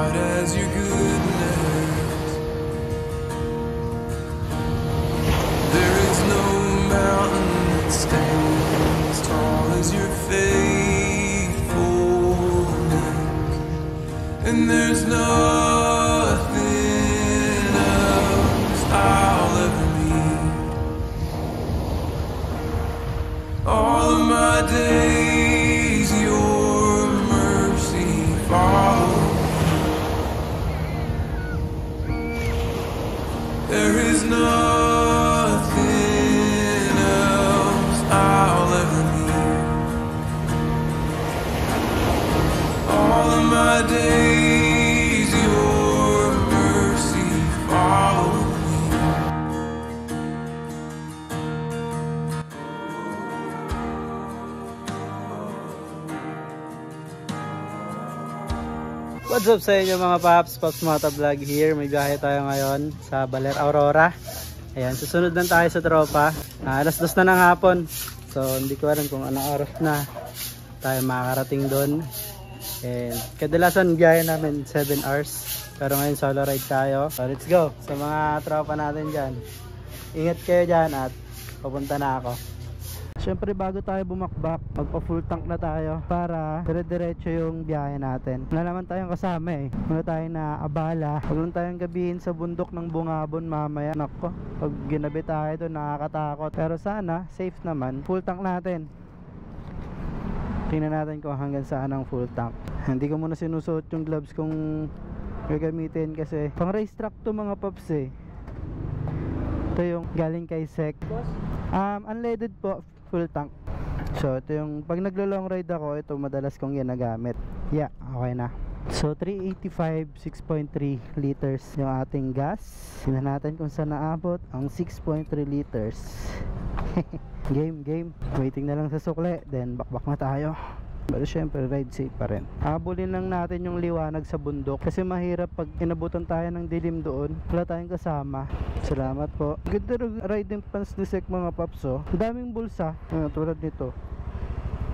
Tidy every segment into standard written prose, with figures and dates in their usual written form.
wide as your goodness. There is no mountain that stands tall as your faithfulness, and there's nothing else I'll ever need. All of my days your mercy follows. There is nothing else I'll ever need. All of my days your mercy follows. What's up sa inyo mga paps? Pops Mata Vlog here. May biyahe tayo ngayon sa Baler Aurora. Ayan, susunod lang tayo sa tropa. Alas 2 na ng hapon. So hindi ko alam kung anong oras na tayo makakarating doon. And kadalasan biyahe namin 7 hours. Pero ngayon solo ride tayo. So let's go sa mga tropa natin dyan. Ingat kayo dyan at papunta na ako. Siyempre bago tayo bumakbak, magpa full tank na tayo para dire-diretso yung biyahe natin. Wala naman tayong kasama eh. Wala tayong naabala. Huwag lang tayong gabihin sa bundok ng Bungabon mamaya. Nako, pag ginabi tayo doon nakakatakot. Pero sana, safe naman. Full tank natin. Tingnan natin kung hanggang saan ang full tank. Hindi ko muna sinusuot yung gloves kung gagamitin kasi pang racetrack to mga paps eh. Ito yung galing kay Sec. Unleaded po, full tank. So ito yung pag naglo-long ride ako, ito madalas kong ginagamit. Yeah, okay na. So 385 6.3 liters yung ating gas. Tingnan natin kung saan naabot ang 6.3 liters. game. Waiting na lang sa sukle, then bakbak na tayo. Pero syempre ride safe pa rin. Habulin lang natin yung liwanag sa bundok kasi mahirap pag inabutan tayo ng dilim doon. Wala tayong kasama. Salamat po. Ganda riding pants ni Sec mga paps oh. Daming bulsa tulad nito.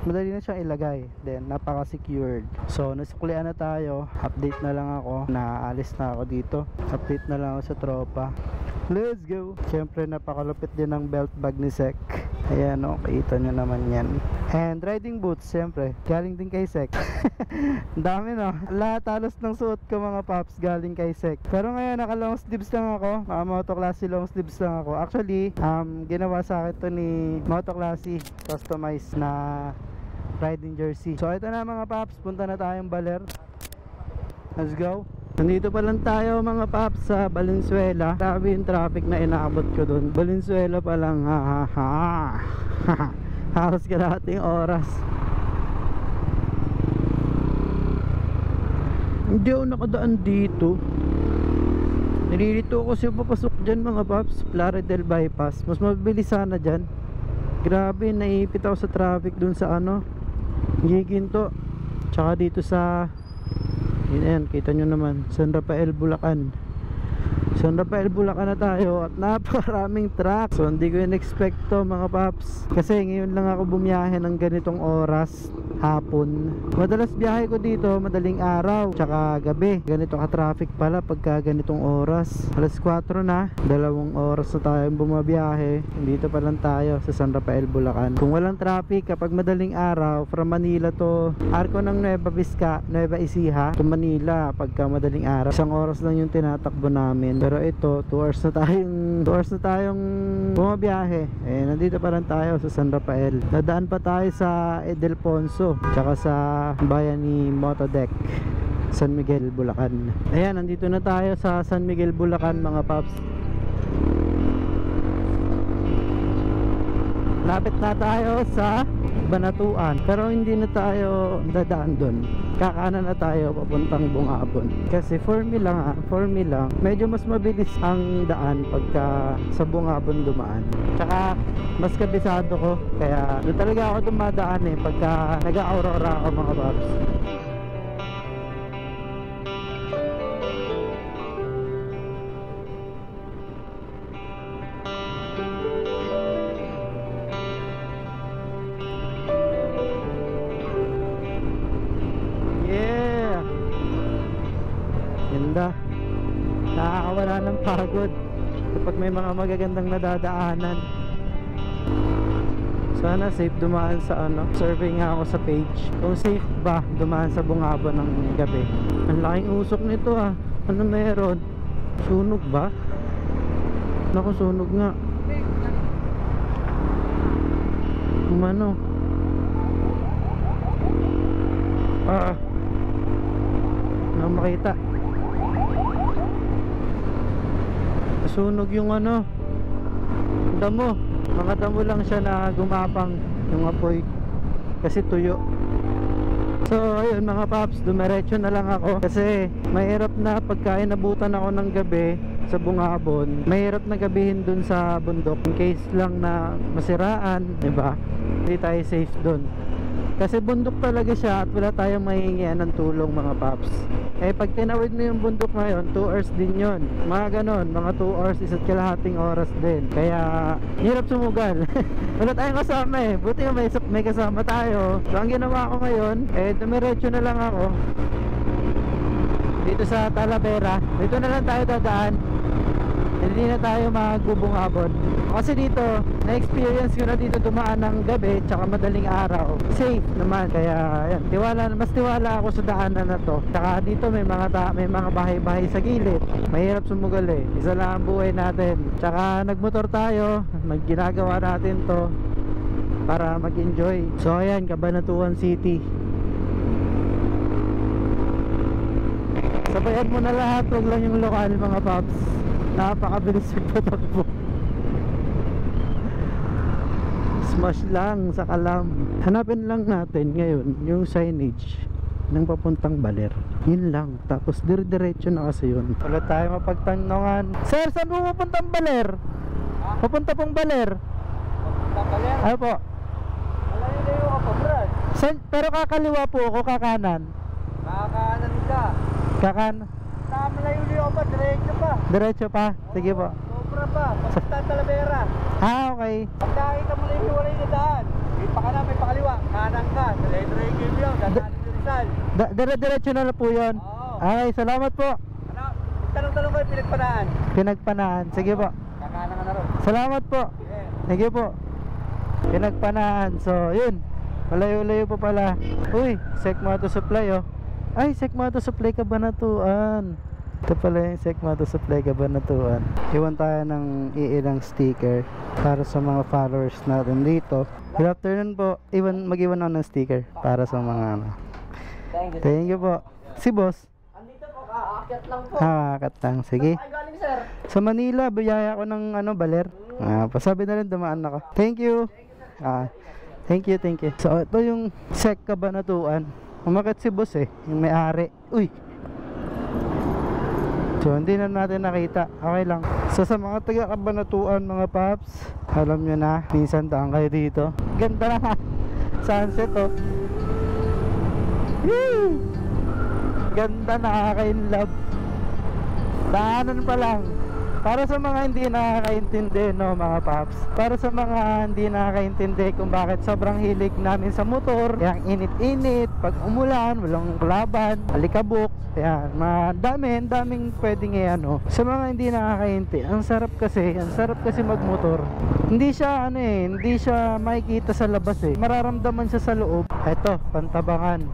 Madali na siyang ilagay. Then napaka secured. So nasuklian na tayo. Update na lang ako. Naalis na ako dito. Update na lang ako sa tropa. Let's go. Syempre napakalupit din ng belt bag ni Sec. Ayan o, kita nyo naman yan. And riding boots, syempre galing din kay Sec. Dami no. Lahat halos ng suot ko mga paps galing kay Sec. Pero ngayon naka long sleeves lang ako. Moto Classy long sleeves lang ako. Actually, ginawa sa akin to ni Moto Classy. Customized na riding jersey. So ito na mga paps, punta na tayong Baler. Let's go. Nandito pa lang tayo mga paps sa Valenzuela. Grabe yung traffic na inaabot ko dun. Valenzuela pa lang. Halos kalahating oras. Hindi ako nakadaan dito. Nililito ako kasi papasok dyan mga paps. Plaridel bypass. Mas mabilis sana dyan. Grabe, naipit ako sa traffic dun sa Giginto. Tsaka dito sa yan, kita nyo naman San Rafael, Bulacan. San Rafael, Bulacan na tayo at napakaraming truck. So hindi ko in-expect to mga paps kasi ngayon lang ako bumiyahe ng ganitong oras, hapon. Madalas biyahe ko dito madaling araw tsaka gabi. Ganito ka traffic pala pagka ganitong oras. Alas 4 na, 2 oras na tayong bumabiyahe. Dito pa lang tayo sa San Rafael, Bulacan. Kung walang traffic kapag madaling araw, from Manila to Arco ng Nueva Ecija to Manila, pagka madaling araw 1 oras lang yung tinatakbo namin. Pero ito 2 hours na tayong bumabiyahe. Nandito pa lang tayo sa San Rafael. Dadaan pa tayo sa Edelfonso tsaka sa bayan ni Motodeck, San Miguel, Bulacan. Ayan, nandito na tayo sa San Miguel, Bulacan mga paps. Lapit na tayo sa Banatuan, pero hindi na tayo dadaan doon. Kakanan na tayo papuntang Bungabon. Kasi for me lang, medyo mas mabilis ang daan pagka sa Bungabon dumaan. Tsaka mas kabisado ko, kaya doon talaga ako dumadaan pagka nag-Aurora ako mga paps. ganda. Nakakawala ng pagod kapag may mga magagandang nadadaanan. Sana safe dumaan sa survey nga ako sa page kung safe ba dumaan sa Bungabon ng gabi. Ang laking usok nito ah. Ano meron? Sunog ba? Naku, sunog nga. Umano. Na makita. Sunog yung damo. Mga damo lang siya na gumapang yung apoy kasi tuyo. So ayun mga paps, dumiretso na lang ako kasi mahirap na pagka inabutan ako ng gabi sa Bungabon. Mahirap na gabihin dun sa bundok in case lang na masiraan, diba? Hindi tayo safe dun kasi bundok talaga siya at wala tayong mahihingian ng tulong mga paps. Eh pag tinawid mo yung bundok ngayon, 2 hours din yun. Mga ganon, mga 2 hours, 1.5 oras din. Kaya hirap sumugal. Wala tayong kasama eh. Buti nga may kasama tayo. So ang ginawa ko ngayon, dumiretso na lang ako dito sa Talavera. Dito na lang tayo dadaan. Hindi na tayo magbubungabon kasi dito na-experience ko na dito dumaan ng gabi tsaka madaling araw, safe naman. Kaya yan, mas tiwala ako sa daanan na to. Tsaka dito may mga bahay-bahay sa gilid. Mahirap sumugal eh. Isa lang ang buhay natin. Tsaka nagmotor tayo, ginagawa natin to para mag-enjoy. So ayan, Cabanatuan City. Sabayan mo na lahat, huwag lang yung lokal mga paps. Napakabilis yung patakbo. Smash lang sa Kalam. Hanapin lang natin ngayon yung signage ng papuntang Baler. Yun lang. Tapos dire-diretso na kasi yun. Wala tayo mapagtanungan. Sir, saan po papuntang Baler? Papunta pong Baler. Papuntang Baler? Ano po? Malayo ka pa, Brad. Pero kakaliwa po ako, kakanan. Kakakanan ka. Malayo pa, diretso pa. Diretso pa? Sige po. Sobra pa, papunta Talavera. Okay. Pagkakita mo na yung hiwalay na daan, may pakanan, may pakaliwa, kanan ka, sa letra yung game yun, dadaan yung Rizal. Diretso na lang po yun. Oo. Okay, salamat po. Tanong-tanong ko yung pinagpanaan. Pinagpanaan, sige po. Kakanan ka na rin. Salamat po. Sige po. Pinagpanaan. So yun, malayo-layo po pala. Uy, Sekmato Supply oh. Ay, Sekmato Supply Cabanatuan. Ito pala yung Sekmato Supply Cabanatuan. Iwan tayo ng iilang sticker para sa mga followers natin dito. Good afternoon po. Mag-iwan ako ng sticker para sa mga Thank you po. Si boss? Andito po, aakyat lang po. Aakyat lang. Sige. Ay, galing sir. Sa Manila, biyaya ako ng Baler. Pasabi na rin dumaan ako. Thank you. Thank you. So ito yung Sek Cabanatuan. Umakit si boss yung may-ari. Uy. So hindi na natin nakita. Okay lang. So sa mga taga Cabanatuan mga paps, alam nyo na, minsan daan kayo dito. Ganda na sunset oh. Woo! Ganda, nakaka-inlove. Daanan pa lang. Para sa mga hindi nakakaintindi no mga paps, para sa mga hindi nakakaintindi kung bakit sobrang hilig namin sa motor, yung init-init, pag umulan, walang laban, alikabok, yan, daming pwedeng sa mga hindi nakakaintindi. Ang sarap kasi magmotor. Hindi siya hindi siya makikita sa labas mararamdaman siya sa loob. Ito, Pantabangan,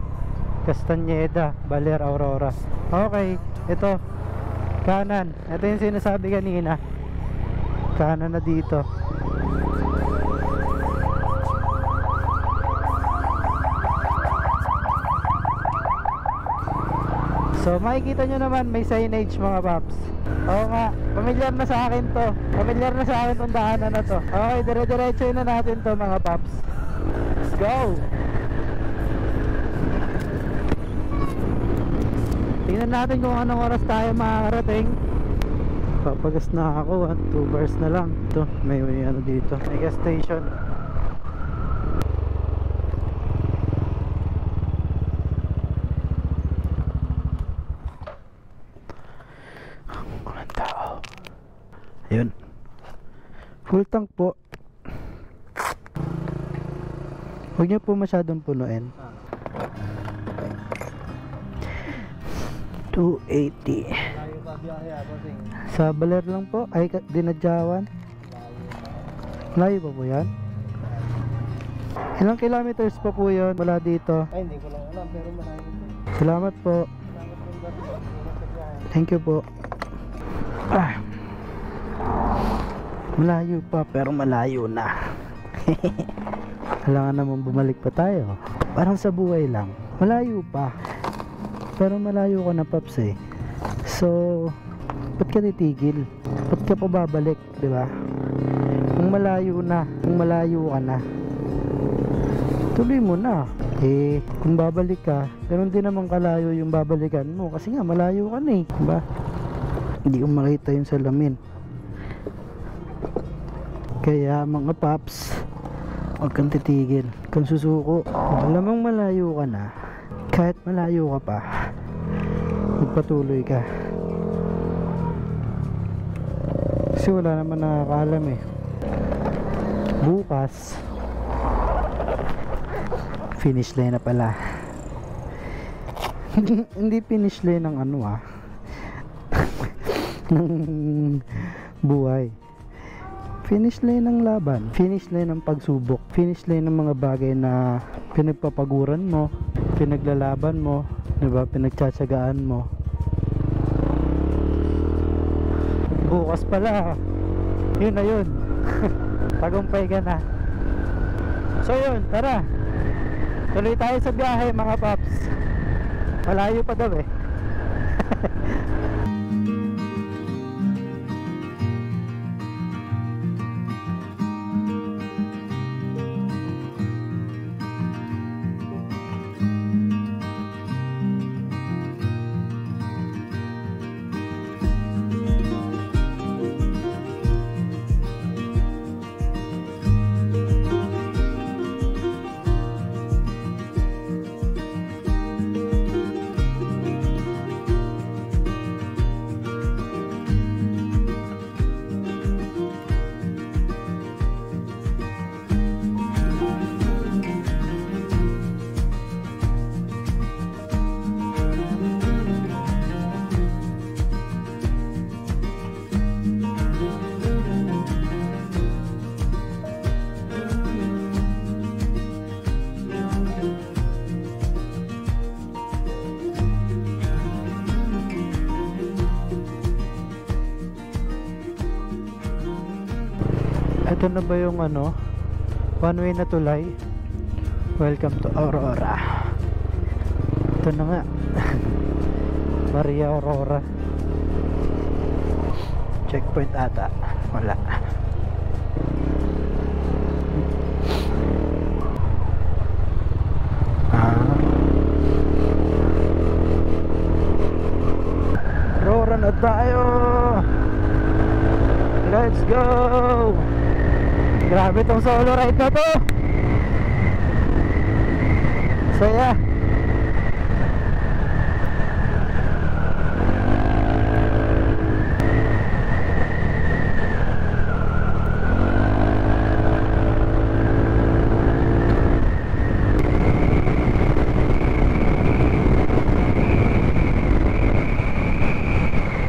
Castañeda, Baler, Aurora. Okay, ito kanan. Ito yung sinasabi kanina. Kanan na dito. So makikita nyo naman may signage mga paps. Oo nga, familiar na sa akin to. Familiar na sa akin tong daanan na to. Okay, dire-diretso na natin to mga paps. Let's go! Tingnan natin kung anong oras tayo makakarating. Papagas na ako 2 bars na lang. Ito, may dito, may gas station. Walang tao. Ayun, full tank po. Huwag niyo po masyadong punuin. 280. Tayo pa biyahe bossing. Sa Baler lang po. Ay, Dinadjawan. Layo pa po yan. Ilang kilometers pa po yun mula dito? Ay, hindi ko lang alam pero malayo po. Salamat po. Salamat po dati po. Salamat sa biyahe. Thank you po. Malayo pa pero malayo na. Kailangan naman bumalik pa tayo. Parang sa buhay lang. Malayo pa. Pero malayo ka na, Paps eh. So, ba't ka titigil? Ba't ka pa babalik, di ba? Kung malayo na, kung malayo ka na, tuloy mo na. Eh, kung babalik ka, ganun din naman kalayo yung babalikan mo. Kasi nga, malayo ka na eh. Diba? Hindi ko makita yung salamin. Kaya mga Paps, huwag kang titigil. Kung susuko, alam mong malayo ka na, kahit malayo ka pa, magpatuloy ka. Kasi wala naman nakakaalam eh. Bukas, finish line na pala. Hindi finish line ng ano ng buhay. Finish line ng laban, finish line ng pagsubok, finish line ng mga bagay na pinagpapaguran mo, pinaglalaban mo, diba? Pinagtsatsagaan mo. Bukas pala, yun na yun. Tagumpay ka na. So yun, tara, tuloy tayo sa biyahe mga Paps. Malayo pa daw eh. Ito na ba yung ano, one way na tulay? Welcome to Aurora. Ito na nga. Maria Aurora. Checkpoint ata. Wala. Aurora na tayo. Let's go. Grabe tong solo ride na to. Saya.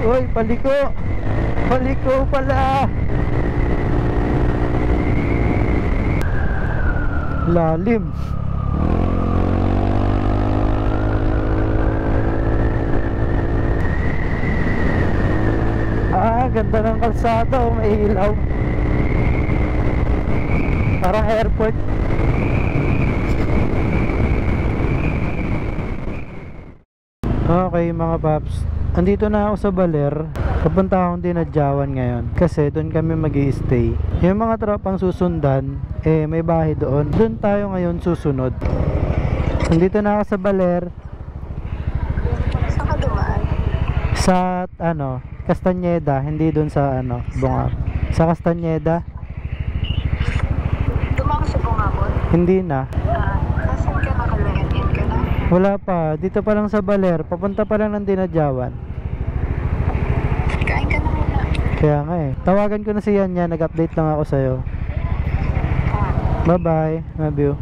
Uy, paliko. Paliko pala. Lalim. Ganda ng kalsada, may ilaw. Parang airport. Okay mga Paps, andito na ako sa Baler. Papunta akong Dinadjawan ngayon kasi doon kami mag-i-stay. Yung mga tropang susundan, may bahay doon. Doon tayo ngayon susunod. Andito na ako sa Baler. Saan ka dumaan? Sa Castañeda, hindi doon sa Bungab. Sa Castañeda. Dumaan ka sa Bungabon? Hindi na. Saan ka nakalayan ka na? Wala pa, dito pa lang sa Baler. Papunta pa lang ng Dinadjawan. Kain ka na muna. Kaya nga eh. Tawagan ko na si Yanya, nag-update lang ako sa'yo. Bye bye, love you.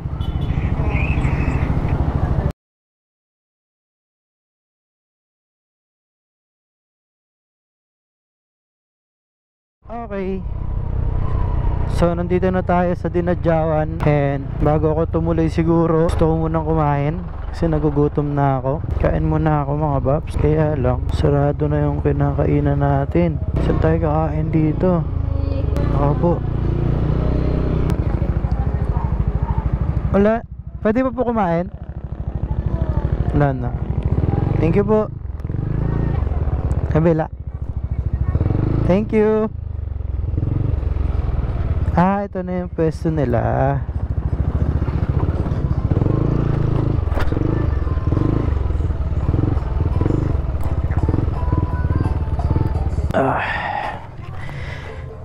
Okay. So nandito na tayo sa Dinadjawan. And bago ako tumuloy siguro, gusto ko munang kumain kasi nagugutom na ako. Kain muna ako mga paps. Kaya lang, sarado na yung kinakainan natin. Saan tayo kakain dito? Ako po. Wala. Pwede pa po kumain? Wala na. Thank you po. Kabila. Thank you. Ah, ito na yung pwesto nila.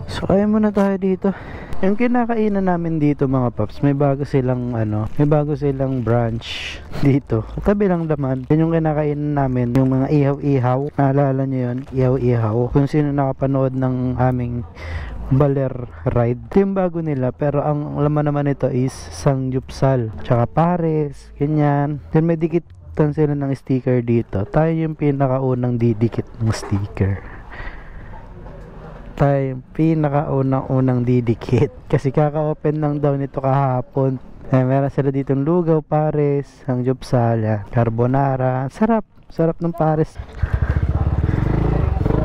So, kaya muna tayo dito. Yung kinakainan namin dito mga paps, may bago silang may bago silang branch dito. Tabi lang naman. Yan yung kinakainan namin, yung mga ihaw-ihaw. Naalala nyo yun? Ihaw-ihaw. Kung sino nakapanood ng aming baler ride. Ito yung bago nila, pero ang laman naman ito is sangyupsal. Tsaka pares, ganyan. Then may dikitan sila ng sticker dito. Tayo yung pinakaunang didikit ng sticker. Tayo pinakaunang didikit kasi kaka-open lang daw nito kahapon. Meron sila ditong lugaw, pares, sangyupsal, carbonara. Sarap ng pares.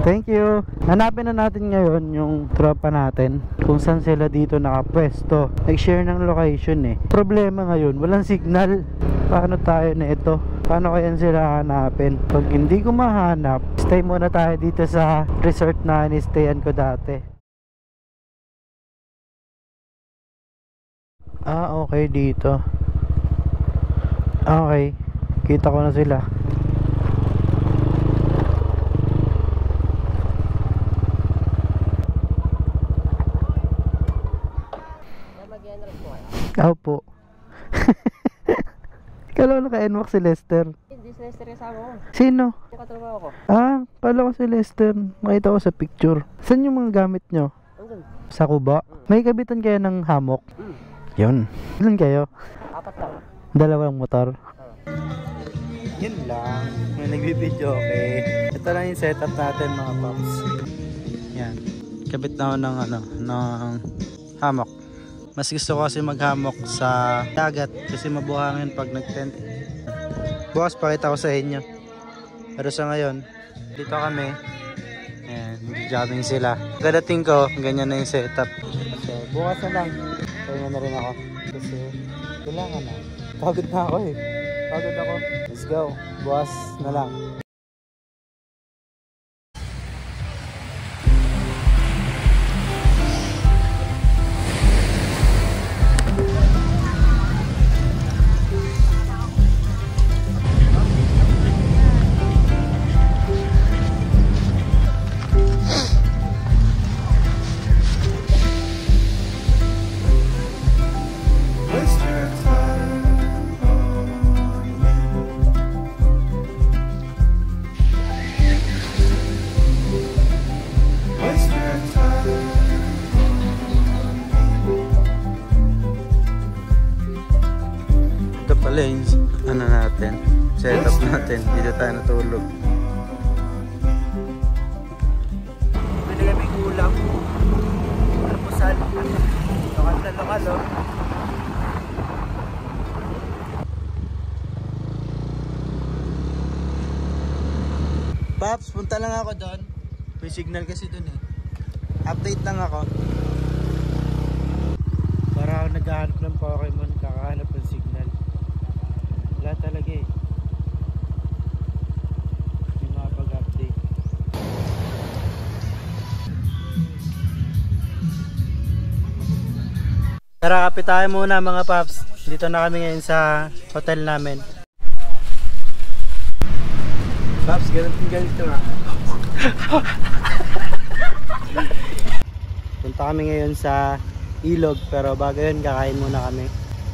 Thank you. Hanapin na natin ngayon yung tropa natin kung saan sila dito nakapwesto. Nag-share ng location Problema ngayon, walang signal. Paano tayo na ito? Paano kaya sila hanapin? Pag hindi ko mahanap, stay muna tayo dito sa resort na ni-stayan ko dati. Ah, okay dito. Okay. Kita ko na sila. Opo. Kala ko naka-NWAX si Lester. Hindi si Lester kasama ko. Sino? Yung katrabaho ko. Ah, kala ko si Lester. Nakita ko sa picture. Saan yung mga gamit nyo? Andun. Sa kuba? May kabitan kayo ng hammock? Yun. Ilan kayo? 4 lang. Dalawang motor? Yun lang. May nagbibideo, okay. Ito lang yung setup natin mga paps. Yan. Kabit na ako ng hammock. Mas gusto ko kasi maghammock sa dagat kasi mabuhangin pag nag-tent. Bukas pakita ko sa inyo. Pero sa ngayon, dito kami. Ayan, jogging sila. Kadating ko, ganyan na yung setup. So, bukas na lang. Kaya na rin ako. Kasi, kailangan na. Pagod na ako Pagod ako. Let's go. Bukas na lang. Setup natin, dito tayo natulog. Binigay may ulam. Almusal. Lokal na lokal Paps, punta lang ako doon. May signal kasi doon Update lang ako. Para ako naghahanap ng Pokemon, kakahanap ng signal. Wala talaga Tara, kapit tayo muna mga paps. Dito na kami ngayon sa hotel namin. Paps, ganito nga. Punta kami ngayon sa ilog, pero bago yun kakain muna kami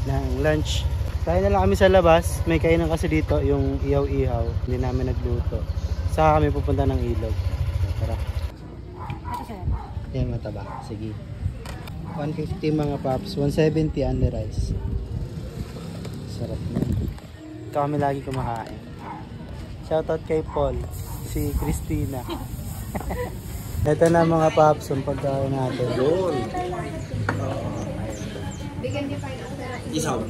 ng lunch. Kain na lang kami sa labas. May kainan kasi dito yung ihaw-ihaw. Hindi namin nagluto. Saka kami pupunta ng ilog. So, tara. Yan mataba. Sige. 150 mga paps, 170 only rice. Sarap na. Ito kami lagi kumakain. Shoutout kay Paul, si Christina. Ito na mga paps, ang pagkain natin. Isaw.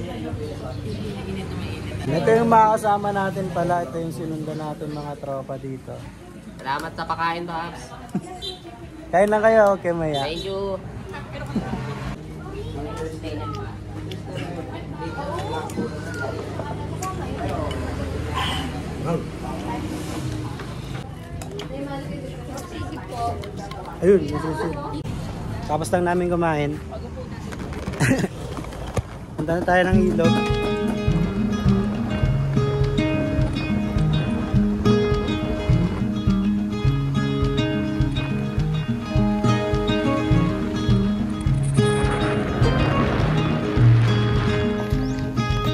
Ito yung mga kasama natin pala. Ito yung sinundan natin mga tropa dito. Salamat sa pakain, Paps. Kain lang kayo, okay Maya. Thank you. Ayun, masusunod. Tapos lang namin kumain. Punta na tayo ng ilog.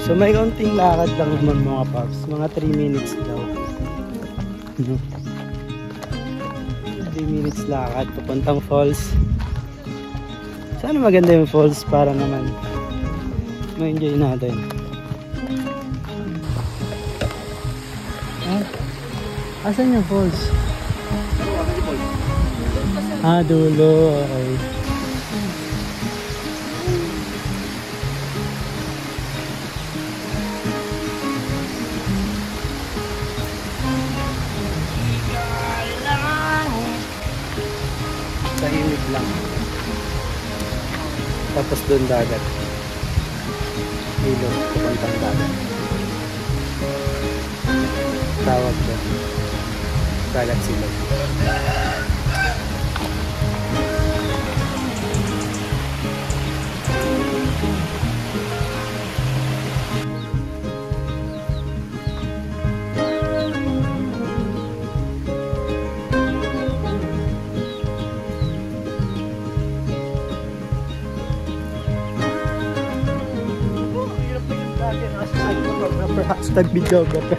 So may kaunting lakad lang naman mga paps. Mga 3 minutes daw. 3 minutes lakad papuntang falls. Sana maganda yung falls para naman ma-enjoy natin. Asan yung falls? Ah, dulo. Okay. Tahimik lang. Tapos doon dagat. Ilog, pupuntang dagat. Tawag doon. Dagat silog. Hashtag videographer.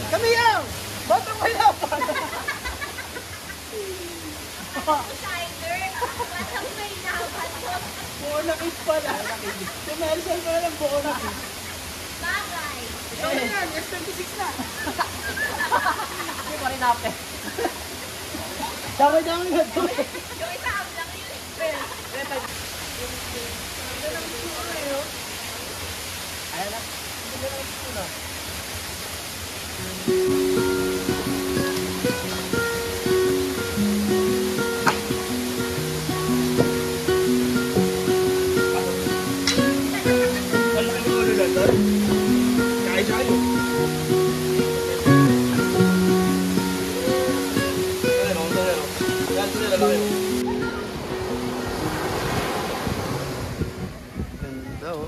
Kami yan! Batang Maylapan! Batang Maylapan po. Buonakis pala. Si Melson pala ng Buonakis. Bagay. Ikaw na yan, S26 na. Hindi ko rin nape. Dami-dami nga ito. Yung isa ang lang yun. Ayan na. Ganda oh.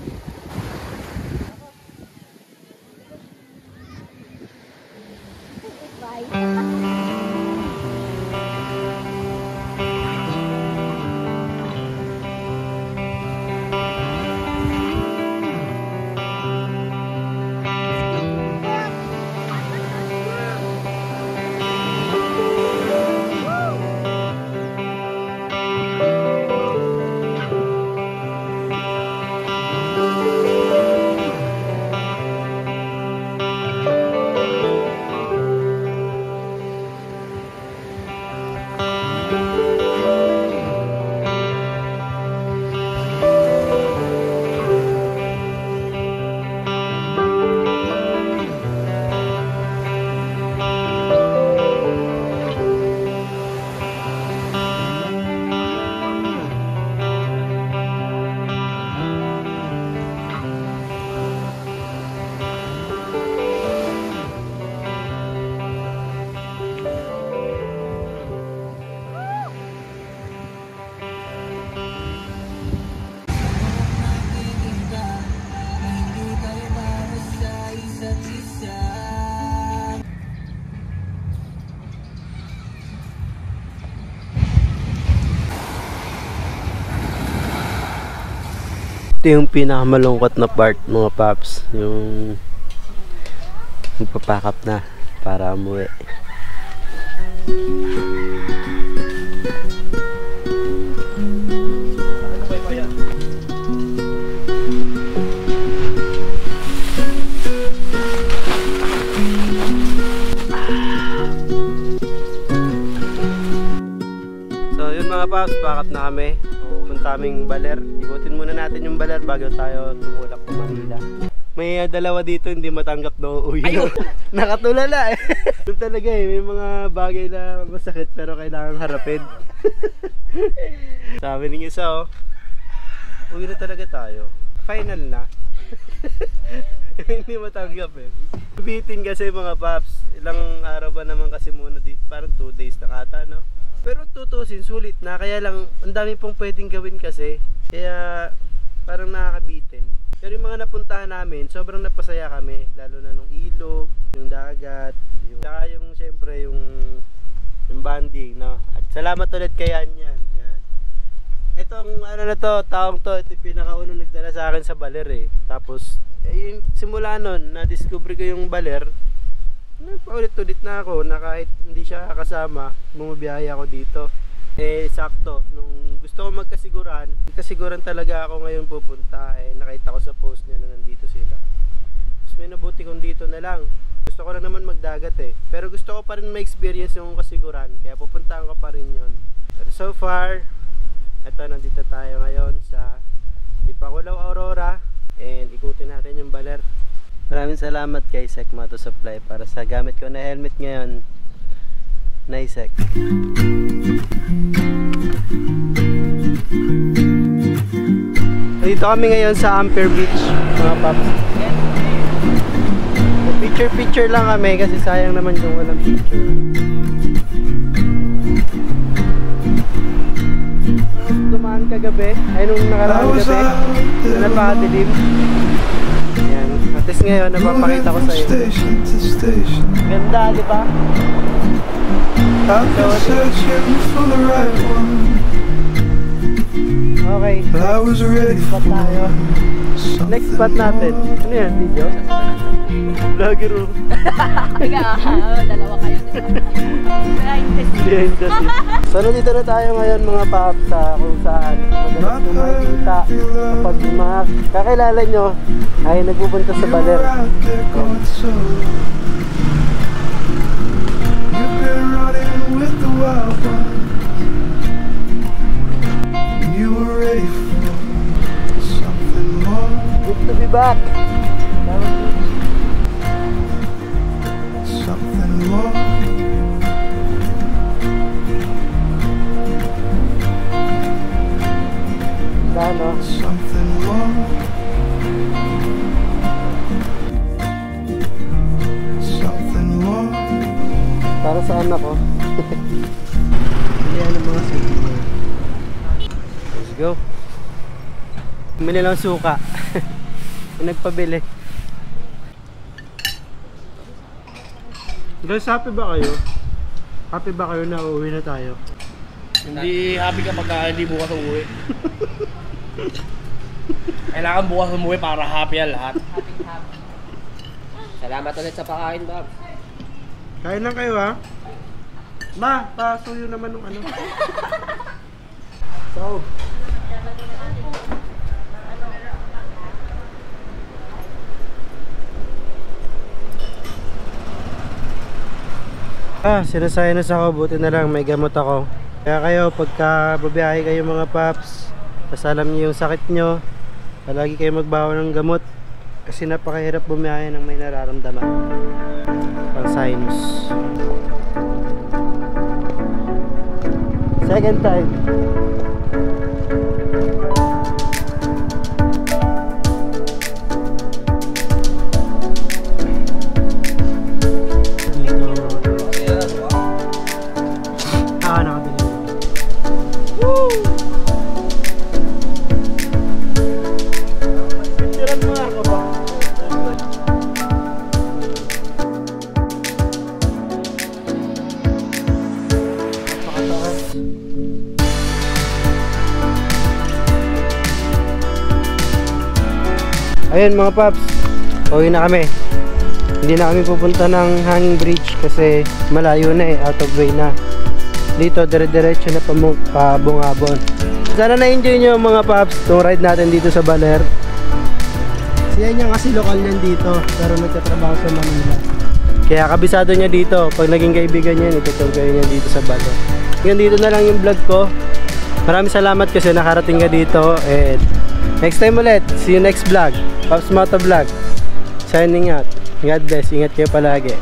Ito yung pinakamalungkot na part mga paps, yung magpapack up na para umuwi. So yun mga paps, pakat na kami. Punta kaming Baler. Ikutin muna natin yung Baler bago tayo tumulak po Manila. May dalawa dito hindi matanggap na uuwi. Nakatulala eh. Doon talaga eh, may mga bagay na masakit pero kailangan harapin. Sabi ng isa oh, uwi na talaga tayo. Final na. Hindi matanggap eh. Bitin kasi mga paps. Ilang araw ba naman kasi muna dito? Parang 2 days na kata no? Pero tutusin, sulit na. Kaya lang, ang dami pong pwedeng gawin kasi. Kaya parang nakakabitin. Pero yung mga napuntahan namin, sobrang napasaya kami. Lalo na nung ilog, yung dagat, saka yung syempre yung banding, no? At salamat ulit kay Yan. Itong ano na to, taong to, ito yung pinakaunong nagdala sa akin sa Baler eh. Tapos, yung simula nun, na-discover ko yung Baler, paulit-ulit na ako na kahit hindi siya kasama, bumabiyaya ako dito. Eh sakto, nung gusto ko magkasiguran talaga ako ngayon pupunta. Eh nakita ko sa post niya na nandito sila. Mas may nabuti kong dito na lang. Gusto ko lang naman magdagat eh. Pero gusto ko pa rin ma-experience yung kasiguran. Kaya pupuntahan ko pa rin yun. Pero so far, eto nandito tayo ngayon sa Dipakulaw, Aurora. And ikutin natin yung Baler. Maraming salamat kay Sec Moto Supply para sa gamit ko na helmet ngayon. Naisek. Dito kami ngayon sa Ampere Beach, mga paps. Picture lang kami kasi sayang naman kung walang picture. Dumaan kagabi, ay nung nakaraang gabi, na napakadilim. Ayan, at least ngayon napapakita ko sa iyo. Ganda, di ba? I've been searching for the right one. Okay. I was ready for next spot natin. Ano yan? Video? Vlogger oh. Dalawa kayo. So nandito na tayo ngayon mga paps sa kung saan madalas nyo makikita kapag mga kakilala nyo ay nagpupunta sa Baler. with the wild one. You were ready for something more. Good to be back. Something more. Sana. Something more. Something more. Para sa anak ko. Yan ang mga souvenir. Let's go. Bumili lang suka. Nagpabili. Guys, happy ba kayo? Happy ba kayo na uuwi na tayo? Hindi happy kapag hindi bukas umuwi. Kailangan bukas umuwi para happy ang lahat. Happy. Salamat ulit sa pakain, Bob. Kain lang kayo ha. Ma, pasuyo naman ng ano. So. Sinasayos ako, buti na lang may gamot ako. Kaya kayo, pagka babiyahe kayo mga paps, tas alam niyo yung sakit nyo, palagi kayo magbawa ng gamot. Kasi napakahirap bumiyahe ng may nararamdaman. Pang sinus. Second time. Ayun mga paps, uwi na kami. Hindi na kami pupunta ng hanging bridge kasi malayo na out of way na. Dito dire-diretso na pa Bungabon. Sana na-enjoy nyo mga paps itong ride natin dito sa Baler. Siya niya kasi lokal yan dito pero nagtatrabaho sa Manila. Kaya kabisado niya dito. Pag naging kaibigan niya, itutur kayo niya dito sa Baler. Hanggang dito na lang yung vlog ko. Maraming salamat kasi nakarating ka dito. And next time ulit. See you next vlog. Pops Motovlog. Signing out. God bless. Ingat kayo palagi.